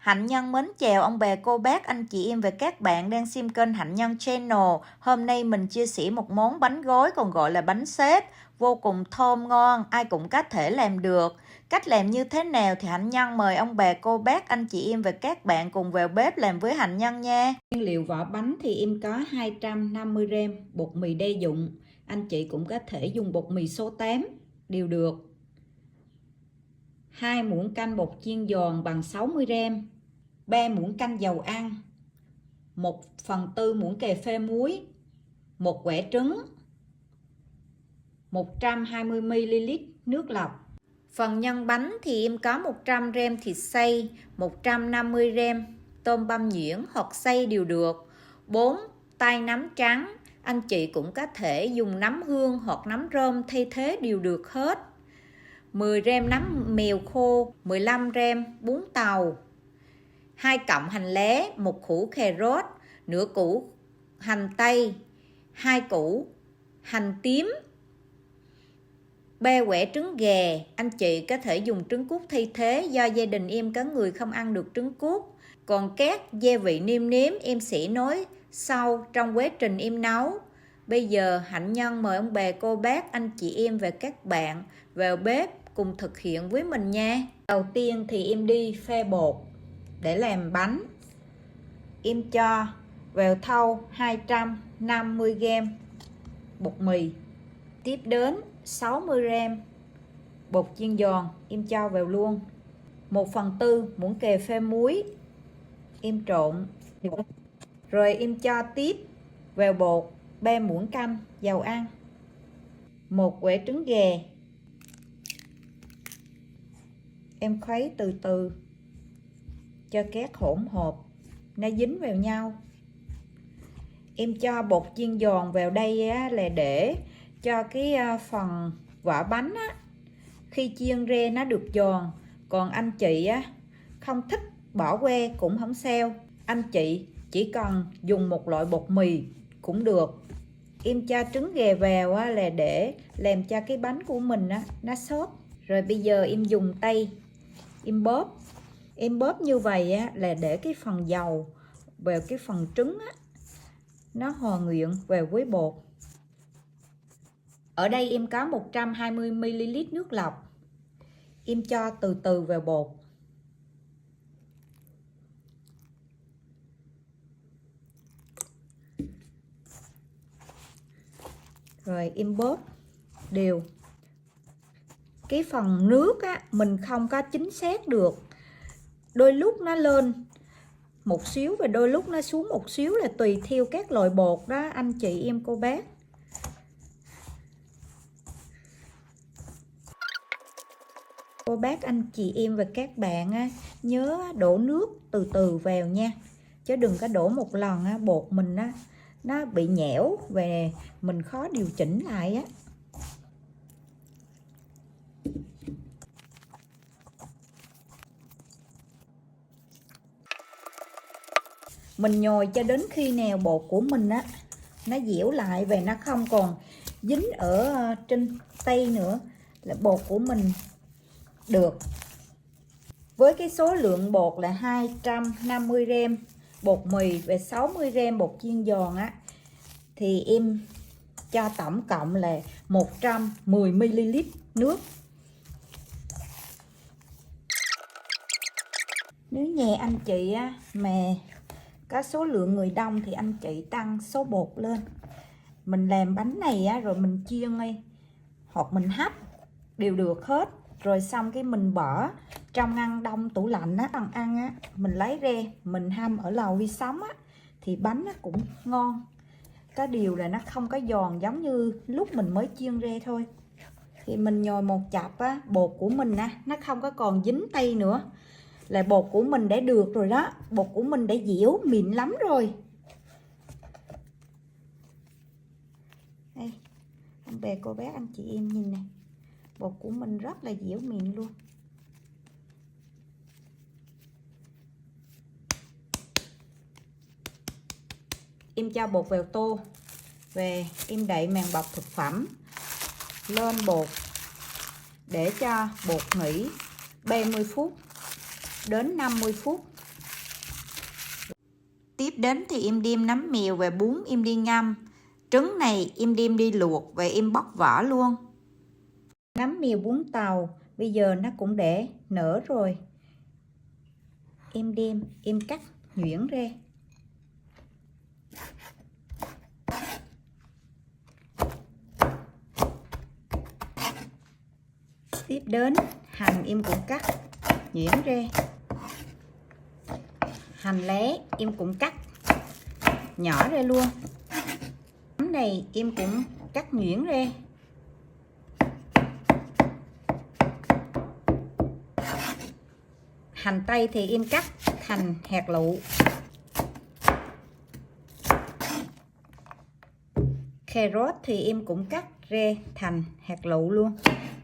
Hạnh Nhân mến chào ông bà cô bác anh chị em và các bạn đang xem kênh Hạnh Nhân Channel. Hôm nay mình chia sẻ một món bánh gói còn gọi là bánh xếp, vô cùng thơm ngon, ai cũng có thể làm được. Cách làm như thế nào thì Hạnh Nhân mời ông bà cô bác anh chị em và các bạn cùng vào bếp làm với Hạnh Nhân nha. Nguyên liệu vỏ bánh thì em có 250g bột mì đa dụng. Anh chị cũng có thể dùng bột mì số 8 đều được. 2 muỗng canh bột chiên giòn bằng 60g, 3 muỗng canh dầu ăn, 1/4 muỗng cà phê muối, 1 quả trứng, 120ml nước lọc. Phần nhân bánh thì em có 100g thịt xay, 150g tôm băm nhuyễn hoặc xay đều được, 4 tay nấm trắng. Anh chị cũng có thể dùng nấm hương hoặc nấm rơm thay thế đều được hết. 10g nấm mèo khô, 15g bún tàu, 2 cọng hành lá, 1 củ cà rốt, nửa củ hành tây, 2 củ hành tím, 3 quả trứng gà. Anh chị có thể dùng trứng cút thay thế do gia đình em có người không ăn được trứng cút. Còn các gia vị nêm nếm em sẽ nói sau trong quá trình em nấu. Bây giờ Hạnh Nhân mời ông bà cô bác anh chị em và các bạn vào bếp cùng thực hiện với mình nha. Đầu tiên thì em đi pha bột để làm bánh. Em cho vào thau 250g bột mì, tiếp đến 60g bột chiên giòn em cho vào luôn, 1/4 muỗng cà phê muối em trộn, rồi em cho tiếp vào bột 3 muỗng canh dầu ăn, 1 quả trứng gà, em khuấy từ từ cho các hỗn hợp nó dính vào nhau. Em cho bột chiên giòn vào đây á, là để cho cái phần vỏ bánh á, khi chiên ra nó được giòn. Còn anh chị á, không thích bỏ qua cũng không sao, anh chị chỉ cần dùng một loại bột mì cũng được. Em cho trứng gà vào á, là để làm cho cái bánh của mình á, nó xốp. Rồi bây giờ em dùng tay em bóp. Em bóp như vậy á, là để cái phần dầu vào cái phần trứng á, nó hòa quyện vào với bột. Ở đây em có 120ml nước lọc. Em cho từ từ vào bột. Rồi em bóp đều. Cái phần nước á, mình không có chính xác được. Đôi lúc nó lên một xíu và đôi lúc nó xuống một xíu, là tùy theo các loại bột đó anh chị em cô bác. Cô bác anh chị em và các bạn á, nhớ đổ nước từ từ vào nha, chứ đừng có đổ một lần á, bột mình á, nó bị nhão và mình khó điều chỉnh lại á. Mình nhồi cho đến khi nào bột của mình á, nó dẻo lại và nó không còn dính ở trên tay nữa là bột của mình được. Với cái số lượng bột là 250g bột mì và 60g bột chiên giòn á, thì em cho tổng cộng là 110ml nước. Nếu nhà anh chị á, mà có số lượng người đông thì anh chị tăng số bột lên. Mình làm bánh này á, rồi mình chiên đi hoặc mình hấp đều được hết. Rồi xong cái mình bỏ trong ngăn đông tủ lạnh á, bằng ăn á, mình lấy ra mình hâm ở lò vi sóng á, thì bánh nó cũng ngon. Có điều là nó không có giòn giống như lúc mình mới chiên ra thôi. Thì mình nhồi một chập á, bột của mình á, nó không có còn dính tay nữa, là bột của mình đã được rồi đó. Bột của mình đã dẻo mịn lắm rồi. Đây, anh bè cô bác anh chị em nhìn nè, bột của mình rất là dẻo mịn luôn. Em cho bột vào tô về em đậy màng bọc thực phẩm lên bột để cho bột nghỉ 30 phút đến 50 phút. Tiếp đến thì em đem nấm mèo và bún em đi ngâm. Trứng này em đem đi luộc và em bóc vỏ luôn. Nấm mèo bún tàu bây giờ nó cũng để nở rồi. Em cắt nhuyễn ra. Tiếp đến hành em cũng cắt nhuyễn ra. Hành lá em cũng cắt nhỏ ra luôn. Nấm này em cũng cắt nhuyễn ra. Hành tây thì em cắt thành hạt lựu. Cà rốt thì em cũng cắt ra thành hạt lựu luôn.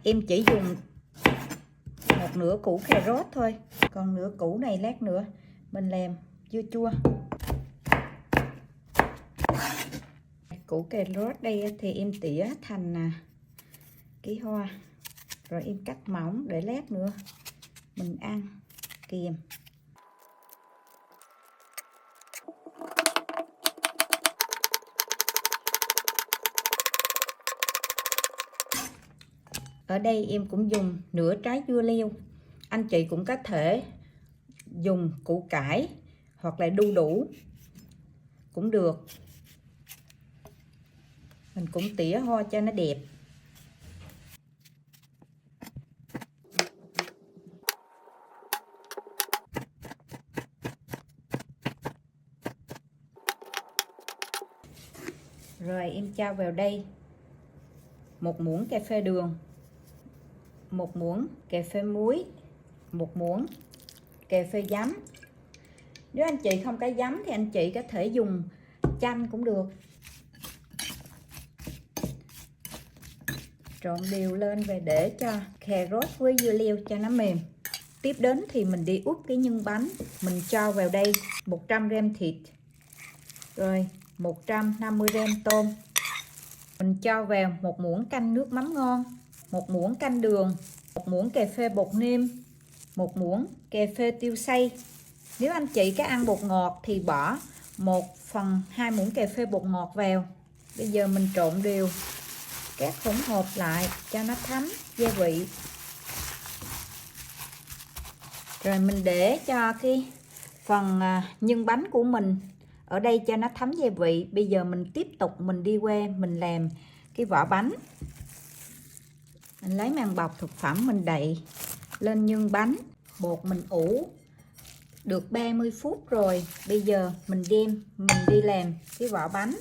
Em chỉ dùng một nửa củ cà rốt thôi, còn nửa củ này lát nữa mình làm chua chua. Củ cà rốt đây thì em tỉa thành cái hoa, rồi em cắt mỏng để lát nữa mình ăn kèm. Ở đây em cũng dùng nửa trái dưa leo. Anh chị cũng có thể dùng củ cải hoặc là đu đủ cũng được. Mình cũng tỉa hoa cho nó đẹp. Rồi em cho vào đây một muỗng cà phê đường, một muỗng cà phê muối, một muỗng cà phê giấm. Nếu anh chị không có giấm thì anh chị có thể dùng chanh cũng được. Trộn đều lên và để cho cà rốt với dưa leo cho nó mềm. Tiếp đến thì mình đi úp cái nhân bánh. Mình cho vào đây 100g thịt, rồi 150g tôm. Mình cho vào một muỗng canh nước mắm ngon, một muỗng canh đường, một muỗng cà phê bột nêm, một muỗng cà phê tiêu xay. Nếu anh chị có ăn bột ngọt thì bỏ 1/2 muỗng cà phê bột ngọt vào. Bây giờ mình trộn đều các hỗn hợp lại cho nó thấm gia vị. Rồi mình để cho cái phần nhân bánh của mình ở đây cho nó thấm gia vị. Bây giờ mình tiếp tục mình đi qua mình làm cái vỏ bánh. Mình lấy màng bọc thực phẩm mình đậy lên nhân bánh. Bột mình ủ được 30 phút rồi. Bây giờ mình đi làm cái vỏ bánh.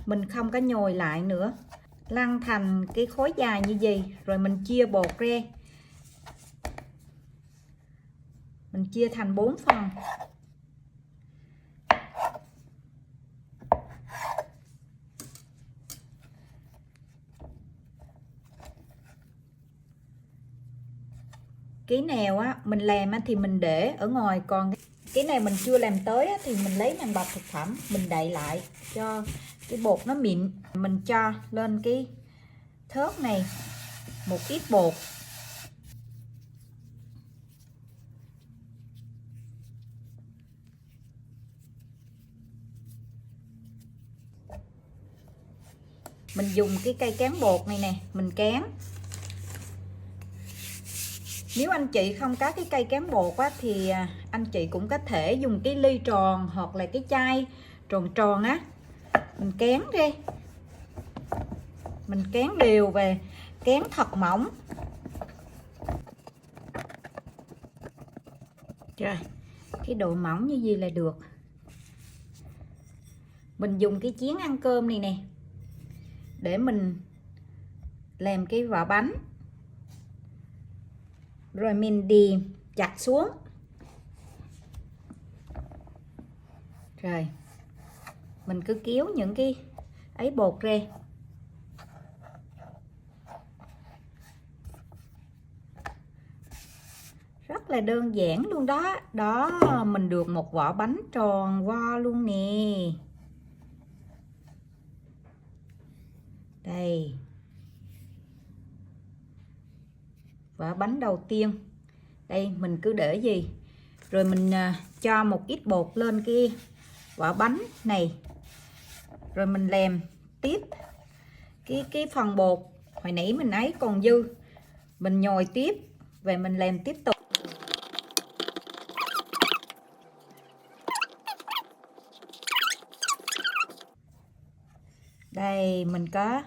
Mình không có nhồi lại nữa, lăn thành cái khối dài như vậy. Rồi mình chia bột ra, mình chia thành 4 phần. Cái nào á mình làm thì mình để ở ngoài, còn cái này mình chưa làm tới thì mình lấy màng bọc thực phẩm mình đậy lại cho cái bột nó mịn. Mình cho lên cái thớt này một ít bột. Mình dùng cái cây cán bột này nè, mình cán. Nếu anh chị không có cái cây cán bột á, thì anh chị cũng có thể dùng cái ly tròn hoặc là cái chai tròn tròn á. Mình cán ra. Mình cán đều về, cán thật mỏng. Rồi, cái độ mỏng như gì là được. Mình dùng cái chén ăn cơm này nè để mình làm cái vỏ bánh. Rồi mình đi chặt xuống. Rồi mình cứ kéo những cái ấy bột ra. Rất là đơn giản luôn đó. Đó, mình được một vỏ bánh tròn vo luôn nè. Đây. vỏ bánh đầu tiên. Đây mình cứ để gì, rồi mình cho một ít bột lên cái vỏ bánh này, rồi mình làm tiếp cái phần bột hồi nãy mình ấy còn dư, mình nhồi tiếp về mình làm tiếp tục. Đây mình có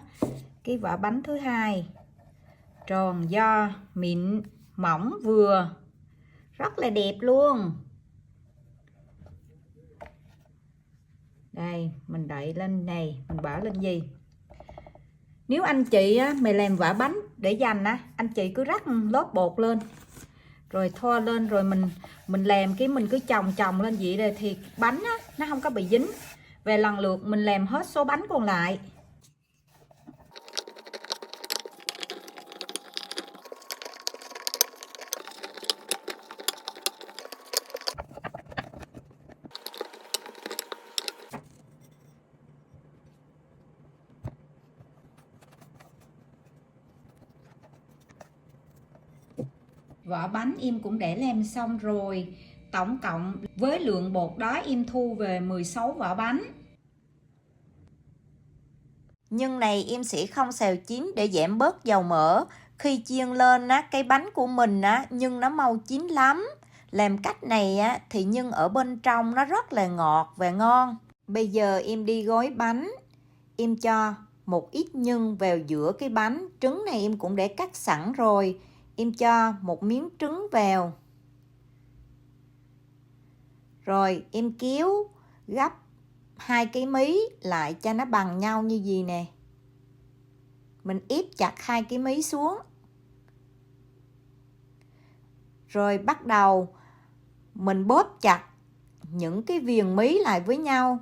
cái vỏ bánh thứ hai, tròn do mịn mỏng vừa, rất là đẹp luôn. Đây mình đậy lên này, mình bỏ lên gì. Nếu anh chị á, mày làm vỏ bánh để dành á, anh chị cứ rắc lớp bột lên rồi thoa lên, rồi mình làm cái mình cứ chồng lên vậy đây thì bánh á, nó không có bị dính. Về lần lượt mình làm hết số bánh còn lại. Vỏ bánh em cũng để làm xong rồi. Tổng cộng với lượng bột đó em thu về 16 vỏ bánh. Nhưng này em sẽ không xào chín để giảm bớt dầu mỡ. Khi chiên lên á, cái bánh của mình á, nhưng nó mau chín lắm. Làm cách này á, thì nhân ở bên trong nó rất là ngọt và ngon. Bây giờ em đi gói bánh. Em cho một ít nhân vào giữa cái bánh. Trứng này em cũng để cắt sẵn rồi. Em cho một miếng trứng vào. Rồi em kéo gấp hai cái mí lại cho nó bằng nhau như gì nè. Mình ép chặt hai cái mí xuống. Rồi bắt đầu mình bóp chặt những cái viền mí lại với nhau.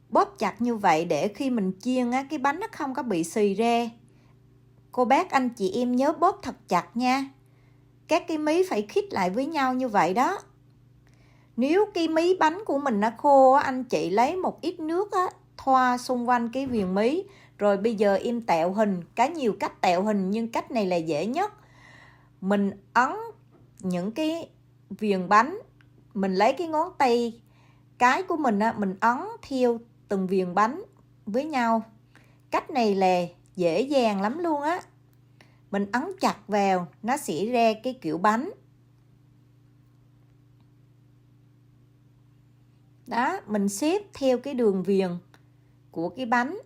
Bóp chặt như vậy để khi mình chiên á, cái bánh nó không có bị xì ra. Cô bác anh chị em nhớ bóp thật chặt nha. Các cái mí phải khít lại với nhau như vậy đó. Nếu cái mí bánh của mình nó khô, anh chị lấy một ít nước á, thoa xung quanh cái viền mí. Rồi bây giờ em tạo hình, có nhiều cách tạo hình nhưng cách này là dễ nhất. Mình ấn những cái viền bánh, mình lấy cái ngón tay cái của mình á, mình ấn theo từng viền bánh với nhau. Cách này là dễ dàng lắm luôn á. Mình ấn chặt vào, nó sẽ ra cái kiểu bánh. Đó, mình xếp theo cái đường viền của cái bánh.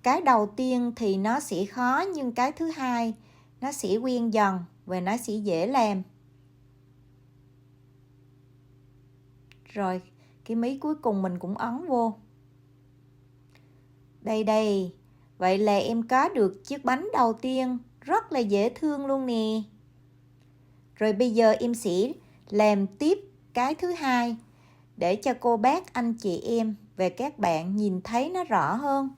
Cái đầu tiên thì nó sẽ khó, nhưng cái thứ hai nó sẽ quen dần và nó sẽ dễ làm. Rồi, cái mí cuối cùng mình cũng ấn vô. Đây. Vậy là em có được chiếc bánh đầu tiên, rất là dễ thương luôn nè. Rồi bây giờ em sẽ làm tiếp cái thứ hai để cho cô bác, anh chị em và các bạn nhìn thấy nó rõ hơn.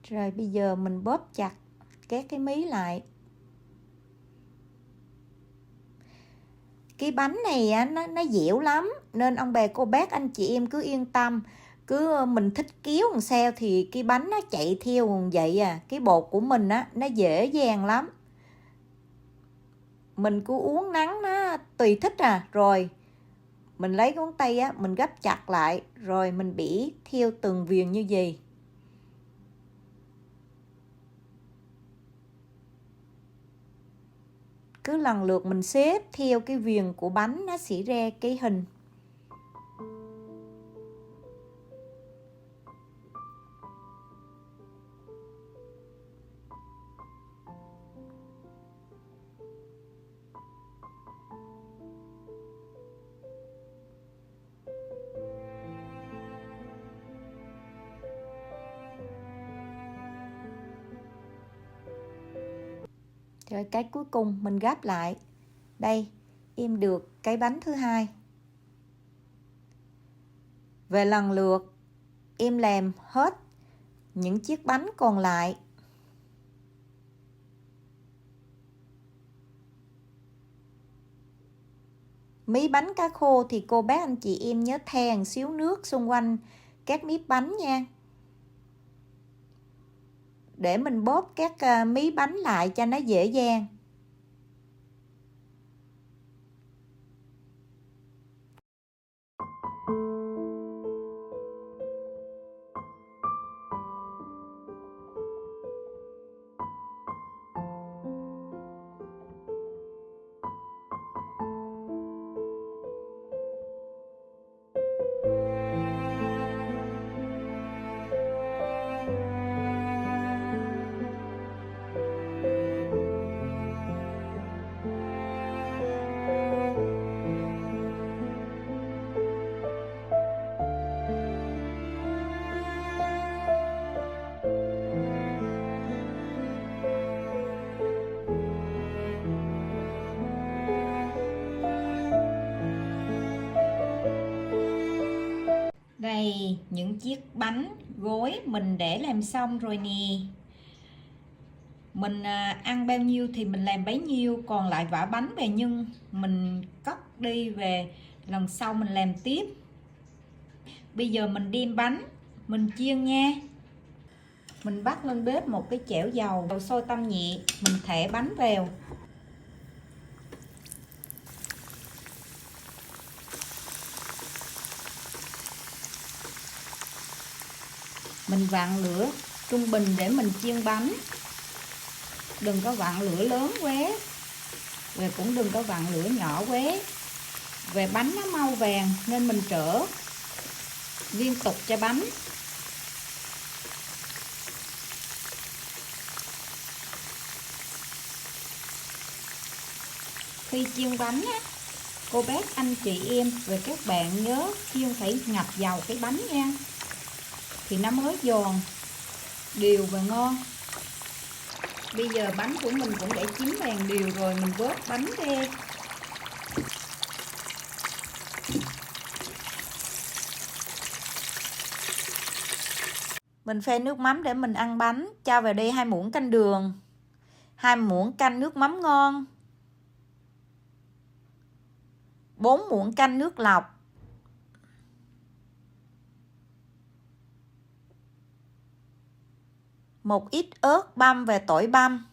Rồi bây giờ mình bóp chặt các cái mí lại. Cái bánh này á, nó dẻo lắm, nên ông bà cô bác anh chị em cứ yên tâm. Cứ mình thích kéo làm sao thì cái bánh nó chạy theo vậy à. Cái bột của mình á, nó dễ dàng lắm. Mình cứ uốn nắn nó tùy thích à. Rồi mình lấy ngón tay á, mình gấp chặt lại. Rồi mình bẻ theo từng viền như vậy. Cứ lần lượt mình xếp theo cái viền của bánh, nó sẽ ra cái hình. Rồi cái cuối cùng mình gấp lại. Đây, em được cái bánh thứ hai. Về lần lượt em làm hết những chiếc bánh còn lại. Mí bánh cá khô thì cô bác anh chị em nhớ thoa một xíu nước xung quanh các miếng bánh nha, để mình bóp các mí bánh lại cho nó dễ dàng. Đây, những chiếc bánh gối mình để làm xong rồi nè. Mình ăn bao nhiêu thì mình làm bấy nhiêu, còn lại vỏ bánh về nhân mình cất đi về lần sau mình làm tiếp. Bây giờ mình đem bánh mình chiên nha. Mình bắt lên bếp một cái chảo dầu sôi tăm nhẹ, mình thả bánh vào. Mình vặn lửa trung bình để mình chiên bánh. Đừng có vặn lửa lớn quá, và cũng đừng có vặn lửa nhỏ quá. Về bánh nó mau vàng nên mình trở liên tục cho bánh. Khi chiên bánh á, cô bác anh chị em và các bạn nhớ chiên phải ngập dầu cái bánh nha, thì nó mới giòn đều và ngon. Bây giờ bánh của mình cũng đã chín vàng đều rồi, mình vớt bánh ra. Mình pha nước mắm để mình ăn bánh. Cho vào đây 2 muỗng canh đường, 2 muỗng canh nước mắm ngon, 4 muỗng canh nước lọc, 1 ít ớt băm và tỏi băm,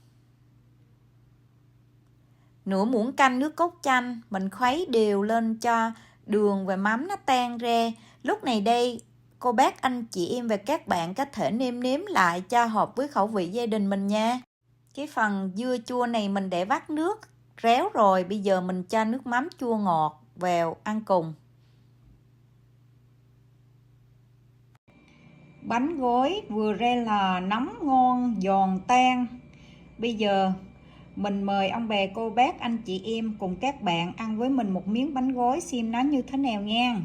nửa muỗng canh nước cốt chanh. Mình khuấy đều lên cho đường và mắm nó tan ra. Lúc này đây cô bác anh chị em và các bạn có thể nêm nếm lại cho hợp với khẩu vị gia đình mình nha. Cái phần dưa chua này mình để vắt nước réo rồi, bây giờ mình cho nước mắm chua ngọt vào ăn cùng. Bánh gối vừa ra lò nóng ngon giòn tan. Bây giờ mình mời ông bà cô bác anh chị em cùng các bạn ăn với mình một miếng bánh gối xem nó như thế nào nha.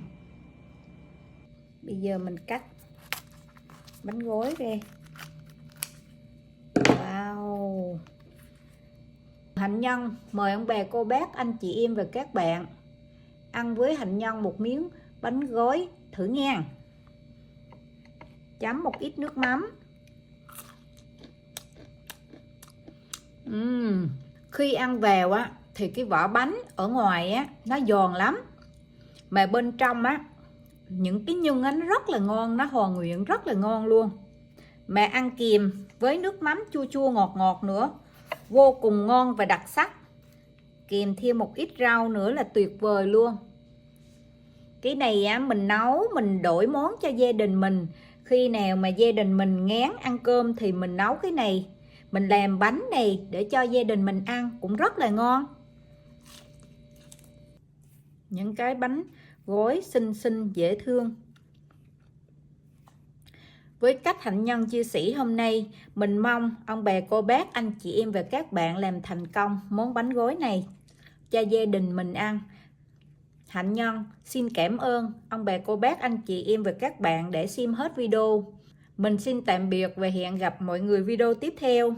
Bây giờ mình cắt bánh gối ra. Wow. Hạnh nhân mời ông bà cô bác anh chị em và các bạn ăn với hạnh nhân một miếng bánh gối thử nha. Chấm một ít nước mắm. Khi ăn vào á thì cái vỏ bánh ở ngoài á nó giòn lắm, mà bên trong á những cái nhân á nó rất là ngon, nó hòa quyện rất là ngon luôn. Mà ăn kèm với nước mắm chua chua ngọt ngọt nữa, vô cùng ngon và đặc sắc. Kèm thêm một ít rau nữa là tuyệt vời luôn. Cái này á mình nấu mình đổi món cho gia đình mình. Khi nào mà gia đình mình ngán ăn cơm thì mình nấu cái này, mình làm bánh này để cho gia đình mình ăn cũng rất là ngon. Những cái bánh gối xinh xinh dễ thương. Với cách Hạnh Nhân chia sẻ hôm nay, mình mong ông bà cô bác anh chị em và các bạn làm thành công món bánh gối này cho gia đình mình ăn. Hạnh Nhân xin cảm ơn ông bà cô bác anh chị em và các bạn để xem hết video. Mình xin tạm biệt và hẹn gặp mọi người video tiếp theo.